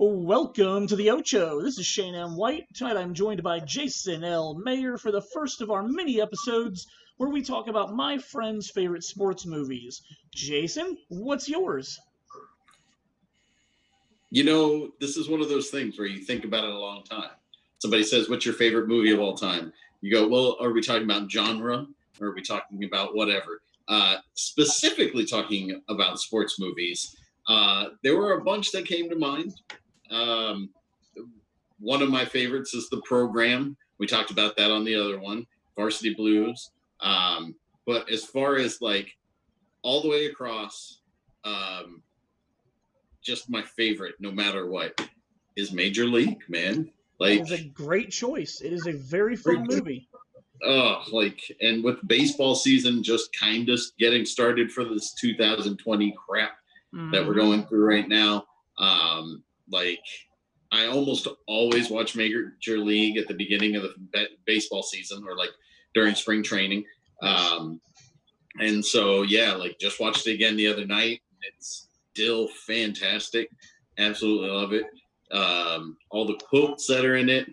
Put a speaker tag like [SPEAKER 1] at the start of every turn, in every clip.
[SPEAKER 1] Welcome to the Ocho. This is Shane M. White. Tonight I'm joined by Jason L. Maier for the first of our mini episodes where we talk about my friends' favorite sports movies. Jason, what's yours?
[SPEAKER 2] You know, this is one of those things where you think about it a long time. Somebody says, what's your favorite movie of all time? You go, well, are we talking about genre or are we talking about whatever? Specifically talking about sports movies, there were a bunch that came to mind. One of my favorites is The Program. We talked about that on the other one, Varsity Blues. But as far as like all the way across, just my favorite, no matter what, is Major League, man. Like,
[SPEAKER 1] it's a great choice. It is a very fun movie.
[SPEAKER 2] And with baseball season just kind of getting started for this 2020 crap that we're going through right now, I almost always watch Major League at the beginning of the baseball season or like during spring training. And so, yeah, just watched it again the other night. It's still fantastic. Absolutely love it. All the quotes that are in it.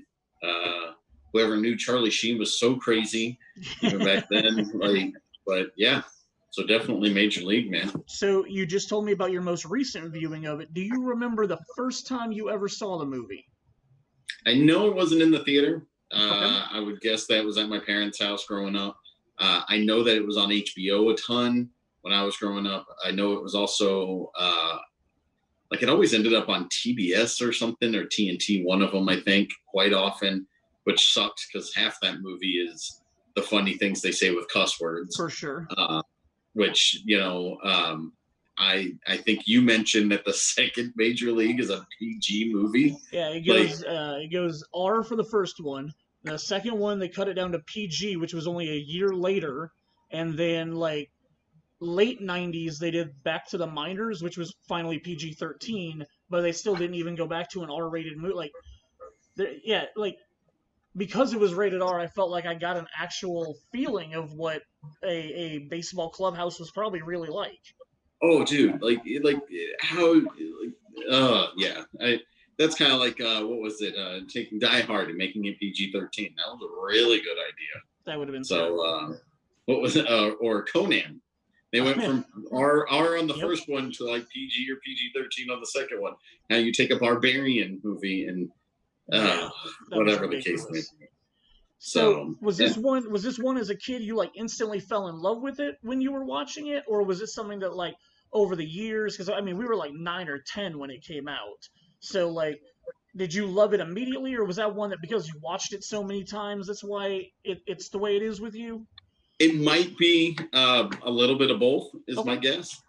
[SPEAKER 2] Whoever knew Charlie Sheen was so crazy even back then. But yeah. So definitely Major League, man.
[SPEAKER 1] So you just told me about your most recent viewing of it. Do you remember the first time you ever saw the movie?
[SPEAKER 2] I know it wasn't in the theater. Okay. I would guess that was at my parents' house growing up. I know that it was on HBO a ton when I was growing up. I know it was also it always ended up on TBS or something, or TNT, one of them, I think, quite often, which sucks because half that movie is the funny things they say with cuss words.
[SPEAKER 1] For sure.
[SPEAKER 2] Which, I think you mentioned that the second Major League is a PG movie.
[SPEAKER 1] Yeah, it goes R for the first one. The second one, they cut it down to PG, which was only a year later. And then, late 90s, they did Back to the Minors, which was finally PG-13, but they still didn't even go back to an R-rated movie. Because it was rated R, I felt like I got an actual feeling of what a baseball clubhouse was probably really like.
[SPEAKER 2] Oh, dude, that's kind of like what was it? Taking Die Hard and making it PG-13. That was a really good idea.
[SPEAKER 1] That would have been
[SPEAKER 2] so. What was it? Or Conan? They went from R on the first one to PG or PG-13 on the second one. Now you take a Barbarian movie and whatever the case may be.
[SPEAKER 1] So was this one as a kid you instantly fell in love with it when you were watching it, or was it something that over the years? Because we were 9 or 10 when it came out. So did you love it immediately, or was that one that because you watched it so many times that's why it's the way it is with you?
[SPEAKER 2] It might be a little bit of both, is my guess.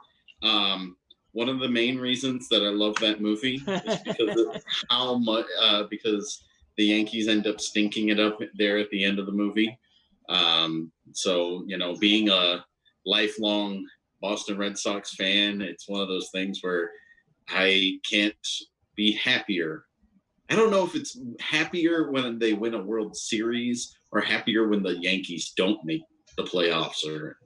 [SPEAKER 2] One of the main reasons that I love that movie is because of how much because the Yankees end up stinking it up there at the end of the movie. So, being a lifelong Boston Red Sox fan, it's one of those things where I can't be happier. I don't know if it's happier when they win a World Series or happier when the Yankees don't make the playoffs, or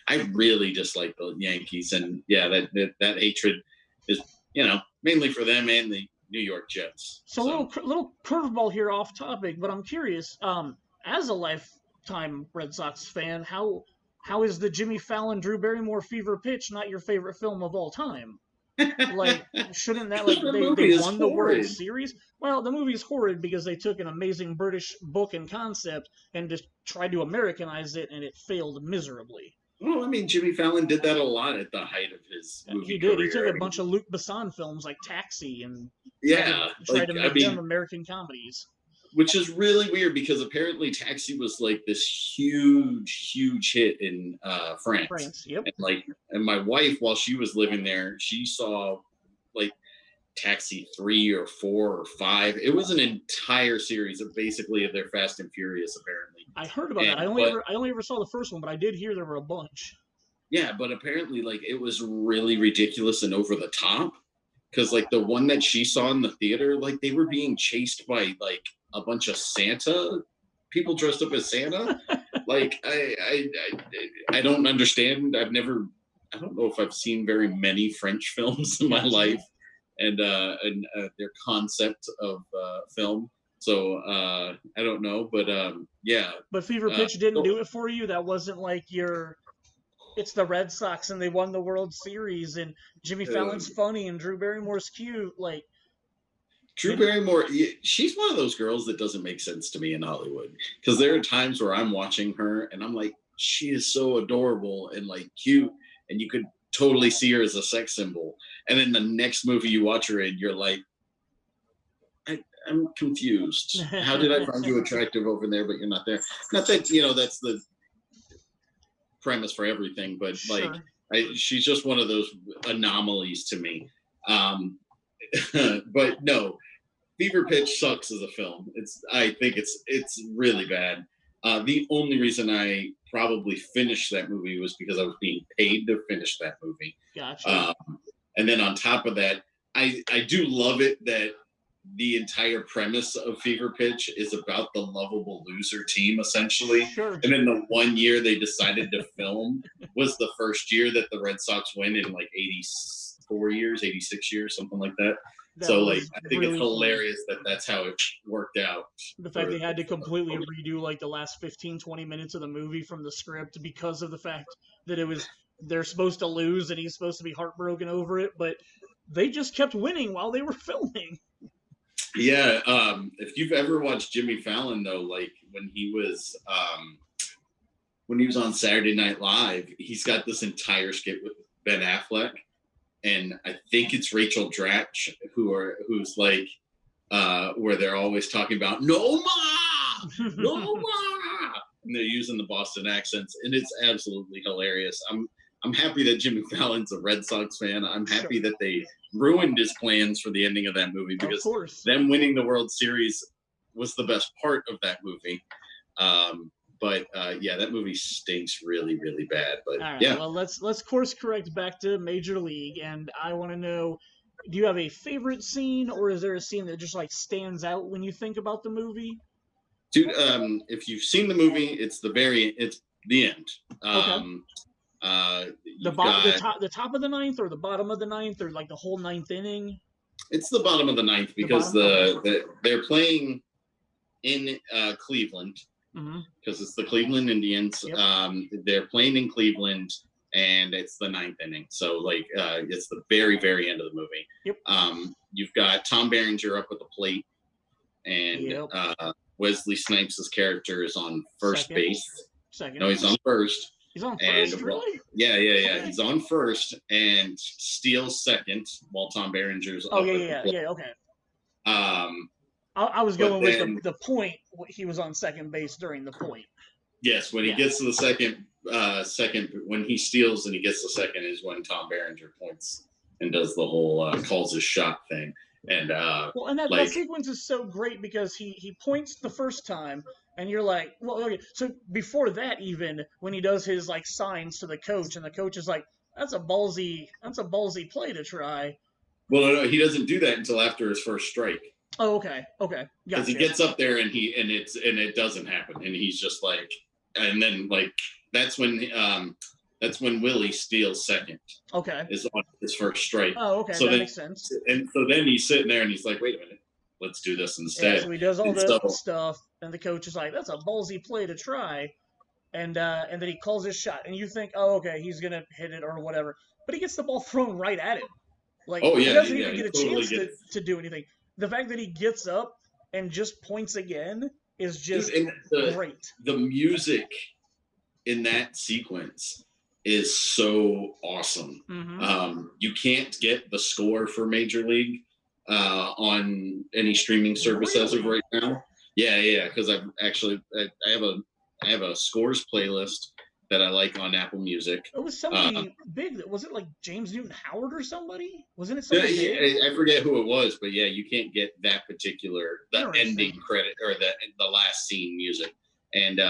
[SPEAKER 2] I really dislike the Yankees, and that hatred is mainly for them and the New York Jets.
[SPEAKER 1] So a little curveball here off topic, but I'm curious, as a lifetime Red Sox fan, how is the Jimmy Fallon Drew Barrymore Fever Pitch not your favorite film of all time? Shouldn't that they won the World Series? Well, the movie is horrid because they took an amazing British book and concept and just tried to Americanize it, and it failed miserably.
[SPEAKER 2] Well, Jimmy Fallon did that a lot at the height of his movie
[SPEAKER 1] career.
[SPEAKER 2] He
[SPEAKER 1] took a bunch of Luc Besson films like Taxi and tried to make them American comedies.
[SPEAKER 2] Which is really weird because apparently Taxi was this huge hit in France.
[SPEAKER 1] Yep.
[SPEAKER 2] And my wife, while she was living there, she saw Taxi 3 or 4 or 5. It was an entire series of their Fast and Furious, apparently.
[SPEAKER 1] I heard about that. I only ever saw the first one, but I did hear there were a bunch.
[SPEAKER 2] Yeah, but apparently it was really ridiculous and over the top. Because the one that she saw in the theater, they were being chased by a bunch of Santa people dressed up as Santa. I don't understand. I don't know if I've seen very many French films in my life. their concept of film. So I don't know, but yeah.
[SPEAKER 1] But Fever Pitch didn't do it for you. That wasn't like it's the Red Sox and they won the World Series and Jimmy Fallon's funny and Drew Barrymore's cute. Like
[SPEAKER 2] Drew Barrymore, she's one of those girls that doesn't make sense to me in Hollywood, because there are times where I'm watching her and I'm like, she is so adorable and like cute, and you could totally see her as a sex symbol. And then the next movie you watch her in, you're like, I'm confused. How did I find you attractive over there, but you're not there? Not that, that's the premise for everything, but sure. She's just one of those anomalies to me. But no, Fever Pitch sucks as a film. I think it's really bad. The only reason I probably finished that movie was because I was being paid to finish that movie.
[SPEAKER 1] Gotcha.
[SPEAKER 2] And then on top of that, I do love it that the entire premise of Fever Pitch is about the lovable loser team, essentially.
[SPEAKER 1] Sure.
[SPEAKER 2] And then the 1 year they decided to film was the first year that the Red Sox win in like 84 years, 86 years, something like that. So I think really it's hilarious that that's how it worked out.
[SPEAKER 1] The fact they had to completely redo like the last 15, 20 minutes of the movie from the script because of the fact that they're supposed to lose and he's supposed to be heartbroken over it, but they just kept winning while they were filming.
[SPEAKER 2] Yeah, if you've ever watched Jimmy Fallon though, like when he was on Saturday Night Live, he's got this entire skit with Ben Affleck. And I think it's Rachel Dratch who's like, where they're always talking about no ma, no ma, and they're using the Boston accents, and it's absolutely hilarious. I'm happy that Jimmy Fallon's a Red Sox fan. I'm happy that they ruined his plans for the ending of that movie, because them winning the World Series was the best part of that movie. But yeah, that movie stinks really, really bad. But
[SPEAKER 1] all right,
[SPEAKER 2] yeah.
[SPEAKER 1] Well, let's course correct back to Major League, and I want to know: do you have a favorite scene, or is there a scene that just like stands out when you think about the movie?
[SPEAKER 2] Dude, if you've seen the movie, it's the end.
[SPEAKER 1] Okay. The top of the ninth, or the bottom of the ninth, or like the whole ninth inning?
[SPEAKER 2] It's the bottom of the ninth, because they're playing in Cleveland. Because it's the Cleveland Indians. Yep. They're playing in Cleveland, and it's the ninth inning. So, like, it's the very, very end of the movie.
[SPEAKER 1] Yep.
[SPEAKER 2] You've got Tom Barringer up at the plate, and Wesley Snipes' character is on first base.
[SPEAKER 1] Second.
[SPEAKER 2] No, he's on first.
[SPEAKER 1] He's on first, really?
[SPEAKER 2] Yeah. Okay. He's on first and steals second while Tom Barringer's up at the plate.
[SPEAKER 1] Yeah, okay. I was going with the point. He was on second base during the point.
[SPEAKER 2] Yes, when he gets to the second, when he steals and he gets the second is when Tom Barringer points and does the whole calls his shot thing. And
[SPEAKER 1] that sequence is so great because he points the first time and you're like, well, okay. So before that, even when he does his like signs to the coach and the coach is like, that's a ballsy play to try.
[SPEAKER 2] Well, no, he doesn't do that until after his first strike.
[SPEAKER 1] Oh, okay.
[SPEAKER 2] Because he gets up there and it doesn't happen, and he's just like, and then like that's when Willie steals second.
[SPEAKER 1] Okay.
[SPEAKER 2] Is on his first strike.
[SPEAKER 1] Oh, okay. So that makes sense.
[SPEAKER 2] And so then he's sitting there and he's like, wait a minute, let's do this instead.
[SPEAKER 1] Yeah, so he does all the stuff, and the coach is like, that's a ballsy play to try, and then he calls his shot, and you think, oh, okay, he's gonna hit it or whatever, but he gets the ball thrown right at him. Like, he doesn't even get a chance to do anything. The fact that he gets up and just points again is just great.
[SPEAKER 2] The music in that sequence is so awesome.
[SPEAKER 1] Mm-hmm.
[SPEAKER 2] You can't get the score for Major League on any streaming service as of right now. Yeah, because I have a scores playlist that I like on Apple Music.
[SPEAKER 1] It was somebody big. Was it like James Newton Howard or somebody? Wasn't it somebody big?
[SPEAKER 2] I forget who it was, but yeah, you can't get that particular ending credit or the last scene music. And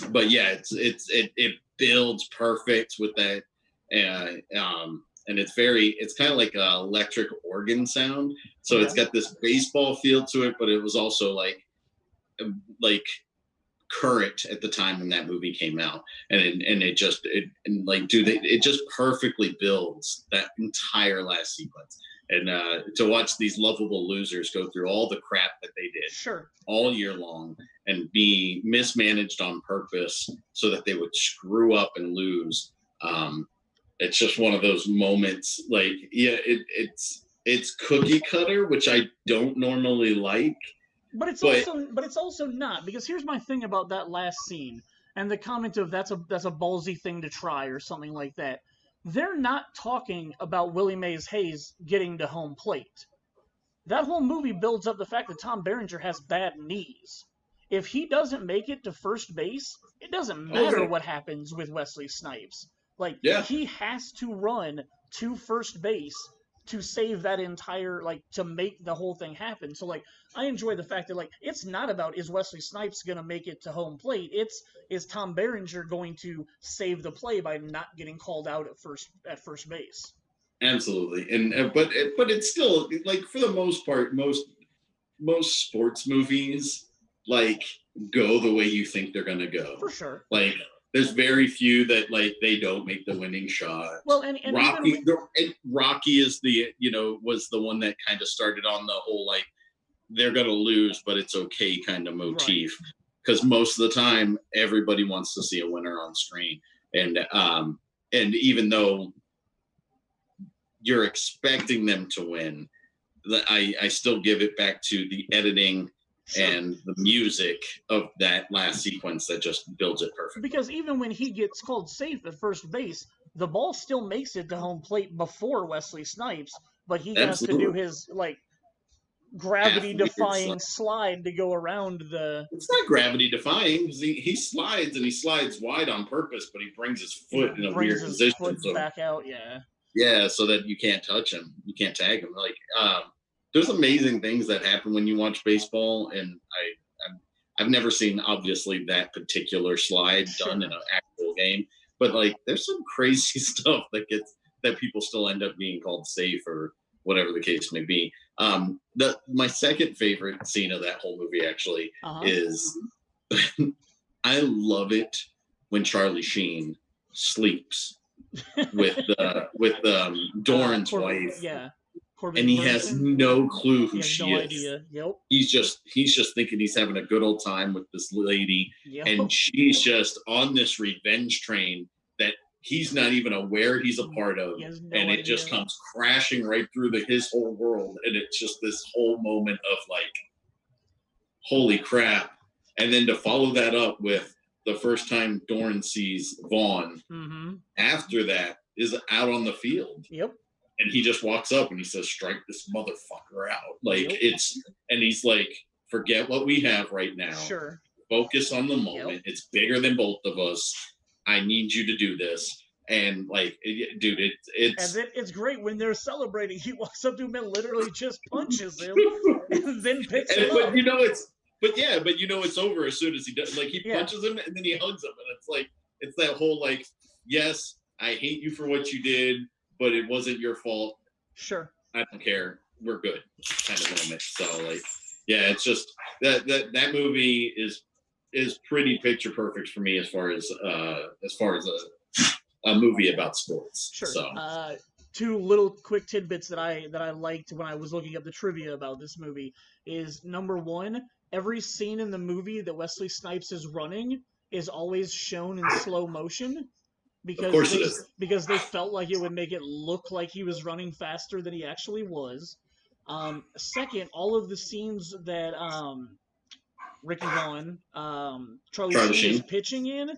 [SPEAKER 2] but yeah, it builds perfect with that, and it's kind of like an electric organ sound. So it's got this baseball feel to it, but it was also like current at the time when that movie came out, and it just perfectly builds that entire last sequence. And to watch these lovable losers go through all the crap that they did all year long and be mismanaged on purpose so that they would screw up and lose. It's just one of those moments. Like, yeah, it's cookie cutter, which I don't normally like.
[SPEAKER 1] But it's also not, because here's my thing about that last scene and the comment of that's a ballsy thing to try or something like that. They're not talking about Willie Mays Hayes getting to home plate. That whole movie builds up the fact that Tom Barringer has bad knees. If he doesn't make it to first base, it doesn't matter what happens with Wesley Snipes. Like, he has to run to first base to save that entire, like, to make the whole thing happen. So, like, I enjoy the fact that, like, it's not about is Wesley Snipes going to make it to home plate. It's, is Tom Barringer going to save the play by not getting called out at first base?
[SPEAKER 2] Absolutely. And but it's still, like, for the most part, most sports movies, like, go the way you think they're going to go.
[SPEAKER 1] For sure.
[SPEAKER 2] Like, there's very few that, like, they don't make the winning shot.
[SPEAKER 1] Well, and
[SPEAKER 2] Rocky is the, was the one that kind of started on the whole, like, they're going to lose, but it's okay kind of motif. Because most of the time, everybody wants to see a winner on screen. And even though you're expecting them to win, I still give it back to the editing and the music of that last sequence that just builds it perfect.
[SPEAKER 1] Because even when he gets called safe at first base, the ball still makes it to home plate before Wesley Snipes, but he has to do his, like, gravity-defying slide to go around the...
[SPEAKER 2] It's not gravity-defying, because he slides, and he slides wide on purpose, but he brings his foot in a weird position.
[SPEAKER 1] Foot back out,
[SPEAKER 2] Yeah, so that you can't touch him. You can't tag him. Like, there's amazing things that happen when you watch baseball, and I've never seen, obviously, that particular slide done in an actual game, but, like, there's some crazy stuff that people still end up being called safe or whatever the case may be. My second favorite scene of that whole movie actually is I love it when Charlie Sheen sleeps with Dorn's wife.
[SPEAKER 1] Yeah.
[SPEAKER 2] And he has no clue who she is.
[SPEAKER 1] Idea. Yep.
[SPEAKER 2] He's just thinking he's having a good old time with this lady, and she's just on this revenge train that he's not even aware he's a part of, and it just comes crashing right through his whole world, and it's just this whole moment of, like, holy crap. And then to follow that up with the first time Dorn sees Vaughn after that is out on the field.
[SPEAKER 1] Yep.
[SPEAKER 2] And he just walks up and he says, strike this motherfucker out. Like, and he's like, forget what we have right now.
[SPEAKER 1] Sure.
[SPEAKER 2] Focus on the moment. It's bigger than both of us. I need you to do this. And, like, dude,
[SPEAKER 1] it's great when they're celebrating. He walks up to him and literally just punches him and then picks him up.
[SPEAKER 2] But it's over as soon as he does. Like, he punches him and then he hugs him. And it's like, it's that whole, like, yes, I hate you for what you did, but it wasn't your fault.
[SPEAKER 1] Sure.
[SPEAKER 2] I don't care. We're good kind of moment. So, like, yeah, it's just that movie is pretty picture perfect for me as far as a movie about sports.
[SPEAKER 1] Sure.
[SPEAKER 2] So.
[SPEAKER 1] Two little quick tidbits that I liked when I was looking up the trivia about this movie is, number one, every scene in the movie that Wesley Snipes is running is always shown in slow motion. Because they felt like it would make it look like he was running faster than he actually was. Second, all of the scenes that Ricky Vaughn, Charlie Sheen is pitching in,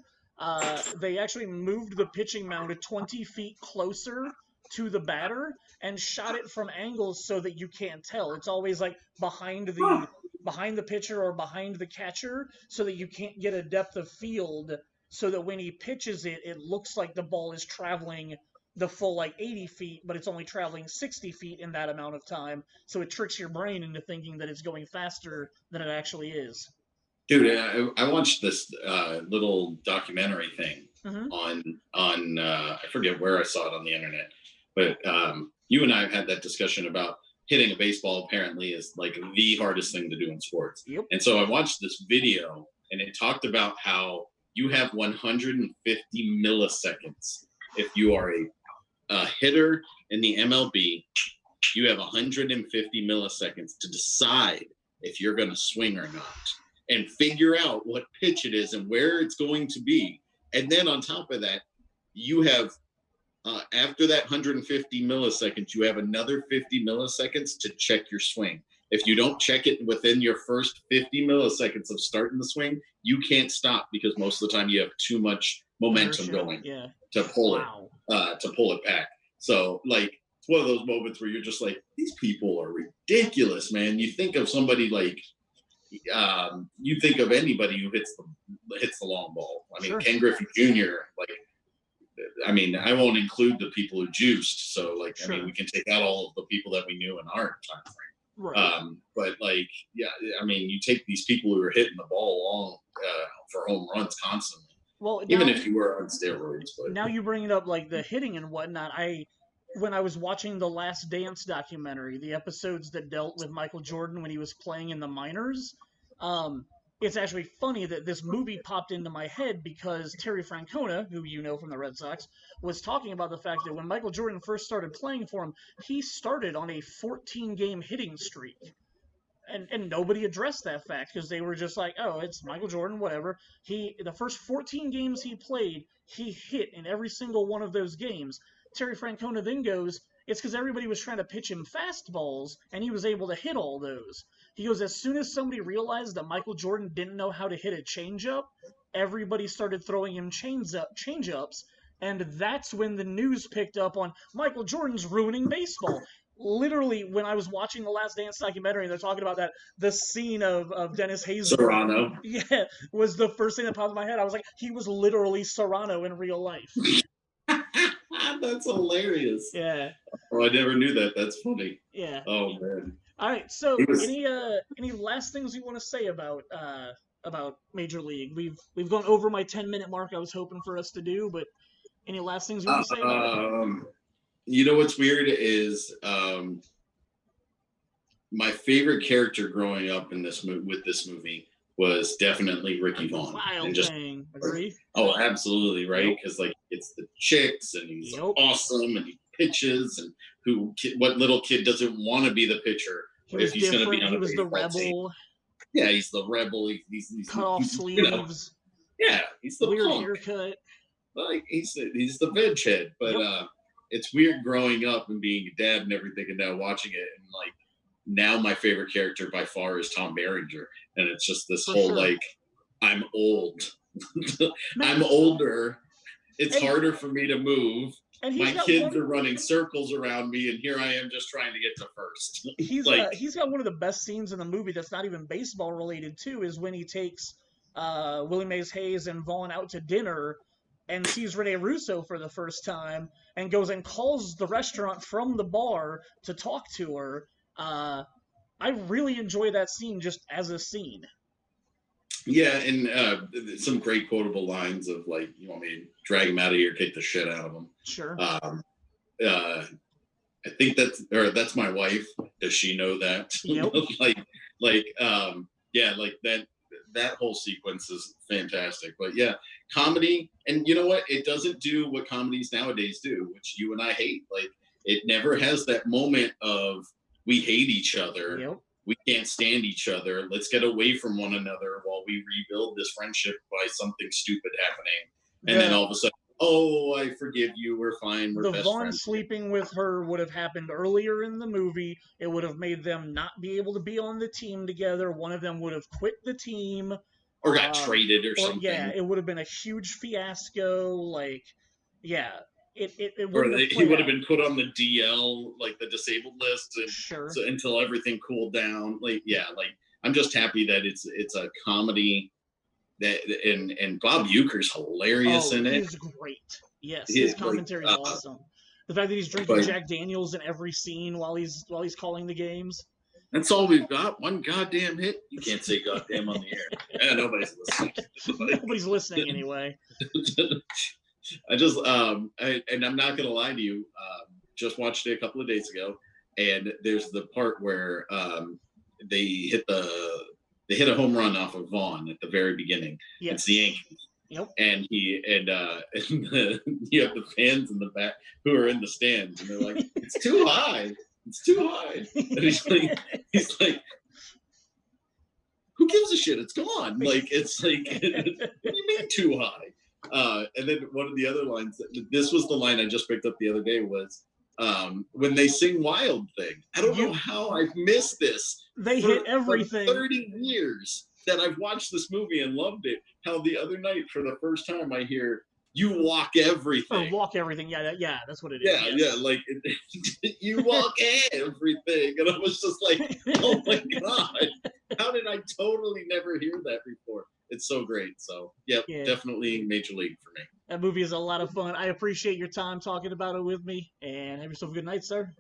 [SPEAKER 1] they actually moved the pitching mound 20 feet closer to the batter and shot it from angles so that you can't tell. It's always like behind the pitcher or behind the catcher so that you can't get a depth of field, so that when he pitches it, it looks like the ball is traveling the full, like, 80 feet, but it's only traveling 60 feet in that amount of time. So it tricks your brain into thinking that it's going faster than it actually is.
[SPEAKER 2] Dude, I watched this little documentary thing on I forget where I saw it on the internet, but you and I have had that discussion about hitting a baseball apparently is, like, the hardest thing to do in sports.
[SPEAKER 1] Yep.
[SPEAKER 2] And so I watched this video, and it talked about how you have 150 milliseconds if you are a hitter in the MLB You have 150 milliseconds to decide if you're going to swing or not, and figure out what pitch it is and where it's going to be. And then on top of that, you have, after that 150 milliseconds, you have another 50 milliseconds to check your swing. If you don't check it within your first 50 milliseconds of starting the swing, you can't stop, because most of the time you have too much momentum going to pull it back. So like, it's one of those moments where you're just like, these people are ridiculous, man. You think of somebody like, you think of anybody who hits the long ball. I mean, Ken Griffey Jr., like, I mean, I won't include the people who juiced. So like, I mean, we can take out all of the people that we knew in our time frame. Right. But like, yeah, I mean, you take these people who are hitting the ball long for home runs constantly. Well, even if you were on steroids. But
[SPEAKER 1] now you bring it up, like the hitting and whatnot. When I was watching the Last Dance documentary, the episodes that dealt with Michael Jordan when he was playing in the minors, it's actually funny that this movie popped into my head because Terry Francona, who you know from the Red Sox, was talking about the fact that when Michael Jordan first started playing for him, he started on a 14-game hitting streak. And nobody addressed that fact because they were just like, oh, it's Michael Jordan, whatever. The first 14 games he played, he hit in every single one of those games. Terry Francona then goes, it's because everybody was trying to pitch him fastballs, and he was able to hit all those. He goes, as soon as somebody realized that Michael Jordan didn't know how to hit a changeup, everybody started throwing him changeups, and that's when the news picked up on Michael Jordan's ruining baseball. Literally, when I was watching the Last Dance documentary, and they're talking about that, the scene of Dennis Haysbert,
[SPEAKER 2] Serrano,
[SPEAKER 1] was the first thing that popped in my head. I was like, he was literally Serrano in real life.
[SPEAKER 2] That's hilarious.
[SPEAKER 1] Yeah.
[SPEAKER 2] Oh, I never knew that. That's funny.
[SPEAKER 1] Yeah.
[SPEAKER 2] Oh man.
[SPEAKER 1] All right. So, any last things you want to say about Major League? We've gone over my 10-minute mark I was hoping for us to do, but any last things you want to say about it?
[SPEAKER 2] You know what's weird is my favorite character growing up in with this movie was definitely Ricky Vaughn.
[SPEAKER 1] Wild thing. Agree?
[SPEAKER 2] Oh, absolutely, right? Because like it's the chicks, and he's awesome, and he pitches, and what little kid doesn't want to be the pitcher if he's going to be on a baseball
[SPEAKER 1] rebel.
[SPEAKER 2] Team? Yeah, he's the rebel. He's
[SPEAKER 1] cut off sleeves.
[SPEAKER 2] He's the
[SPEAKER 1] weird
[SPEAKER 2] punk.
[SPEAKER 1] Haircut.
[SPEAKER 2] Like he's the veg head, but it's weird growing up and being a dad and everything, and now watching it, and like now my favorite character by far is Tom Barringer, and it's just this like, I'm old. I'm older. It's harder for me to move. My kids are running circles around me, and here I am just trying to get to first.
[SPEAKER 1] He's got one of the best scenes in the movie that's not even baseball related too, is when he takes Willie Mays Hayes and Vaughn out to dinner and sees Rene Russo for the first time and goes and calls the restaurant from the bar to talk to her. I really enjoy that scene just as a scene.
[SPEAKER 2] Yeah, and some great quotable lines of like, you want me to drag him out of here, kick the shit out of him.
[SPEAKER 1] Sure.
[SPEAKER 2] I think that's my wife. Does she know that?
[SPEAKER 1] Yep.
[SPEAKER 2] like that whole sequence is fantastic. But yeah, comedy, and you know what? It doesn't do what comedies nowadays do, which you and I hate. Like, it never has that moment of we hate each other.
[SPEAKER 1] Yep.
[SPEAKER 2] We can't stand each other. Let's get away from one another while we rebuild this friendship by something stupid happening. And then all of a sudden, oh, I forgive you. We're fine. We're best
[SPEAKER 1] Vaughn
[SPEAKER 2] friends.
[SPEAKER 1] sleeping with her would have happened earlier in the movie. It would have made them not be able to be on the team together. One of them would have quit the team.
[SPEAKER 2] Or got traded or something.
[SPEAKER 1] Yeah, it would have been a huge fiasco. Like, yeah. He
[SPEAKER 2] would have been put on the DL, like the disabled list, until everything cooled down. I'm just happy that it's a comedy that and Bob Uecker's hilarious in it.
[SPEAKER 1] He's great. Yes, his commentary is awesome. The fact that he's drinking Jack Daniels in every scene while he's calling the games.
[SPEAKER 2] That's all we've got. One goddamn hit. You can't say goddamn on the air. Yeah, nobody's listening.
[SPEAKER 1] Nobody's listening anyway.
[SPEAKER 2] I just and I'm not gonna lie to you, just watched it a couple of days ago, and there's the part where they hit a home run off of Vaughn at the very beginning.
[SPEAKER 1] Yes.
[SPEAKER 2] It's the Yankees.
[SPEAKER 1] Yep.
[SPEAKER 2] And you have the fans in the back who are in the stands, and they're like, it's too high. It's too high. And he's like, who gives a shit? It's gone. Like, it's like, what do you mean too high? And then one of the other lines, this was the line I just picked up the other day, was when they sing Wild Thing. I don't know how I've missed this.
[SPEAKER 1] They hit everything.
[SPEAKER 2] 30 years that I've watched this movie and loved it. How the other night, for the first time, I hear, you walk everything.
[SPEAKER 1] Or walk everything. Yeah, that's what it is.
[SPEAKER 2] Yeah, like, you walk everything. And I was just like, oh my God. How did I totally never hear that before? It's so great. So, yeah, definitely Major League for me.
[SPEAKER 1] That movie is a lot of fun. I appreciate your time talking about it with me. And have yourself a good night, sir.